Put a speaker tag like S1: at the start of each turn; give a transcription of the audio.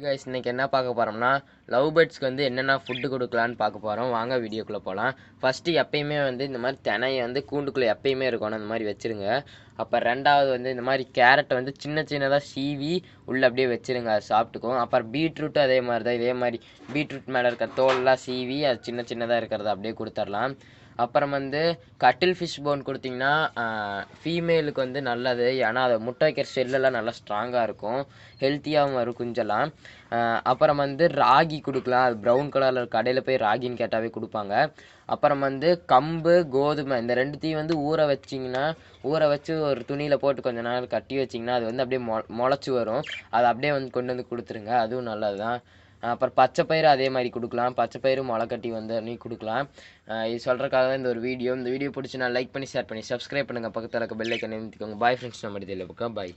S1: Guys இன்னைக்கு என்ன பார்க்க போகிறோம்னா லவ் பேர்ட்ஸ்க்கு வந்து என்னென்ன ஃபுட்டு கொடுக்கலான்னு பார்க்க போகிறோம். வாங்க வீடியோக்குள்ளே போகலாம். ஃபஸ்ட்டு எப்பயுமே வந்து இந்த மாதிரி தினையை வந்து கூண்டுக்குள்ளே எப்பயுமே இருக்கணும், இந்த மாதிரி வச்சுருங்க. அப்புறம் ரெண்டாவது வந்து இந்த மாதிரி கேரட்டை வந்து சின்ன சின்னதாக சீவி உள்ளே அப்படியே வச்சுருங்க, அது சாப்பிட்டுக்கும். அப்புறம் பீட்ரூட்டும் அதே மாதிரி தான், இதே மாதிரி பீட்ரூட் மேலே இருக்க தோல்லாம் சீவி அது சின்ன சின்னதாக இருக்கிறத அப்படியே கொடுத்துர்லாம். அப்புறம் வந்து கட்டில் ஃபிஷ் போன் கொடுத்திங்கன்னா ஃபீமேலுக்கு வந்து நல்லது. ஏன்னா அதை முட்டை வைக்கிற செல்லெல்லாம் நல்லா ஸ்ட்ராங்காக இருக்கும், ஹெல்த்தியாகவும் வரும் குஞ்செல்லாம். அப்புறம் வந்து ராகி கொடுக்கலாம், அது ப்ரௌன் கலரில் கடையில் போய் ராகின்னு கேட்டாவே கொடுப்பாங்க. அப்புறம் வந்து கம்பு கோதுமை இந்த ரெண்டுத்தையும் வந்து ஊற வச்சு ஒரு துணியில் போட்டு கொஞ்ச நாள் கட்டி வச்சிங்கன்னா அது வந்து அப்படியே முளைச்சி வரும். அதை அப்படியே வந்து கொண்டு வந்து கொடுத்துருங்க, அதுவும் நல்லது தான். அப்புறம் பச்சை பயிறு அதே மாதிரி கொடுக்கலாம், பச்சை பயிறு முளை கட்டி வந்து நீ கொடுக்கலாம். இது சொல்கிறக்காக தான் இந்த ஒரு வீடியோ. இந்த வீடியோ பிடிச்சி நான் லைக் பண்ணி ஷேர் பண்ணி சப்ஸ்கிரைப் பண்ணுங்கள், பக்கத்தில் இருக்க பெல் ஐக்கனை நிறுத்திக்கோங்க. பாய் ஃப்ரெண்ட்ஸ், நம்ம இதில் பாய்.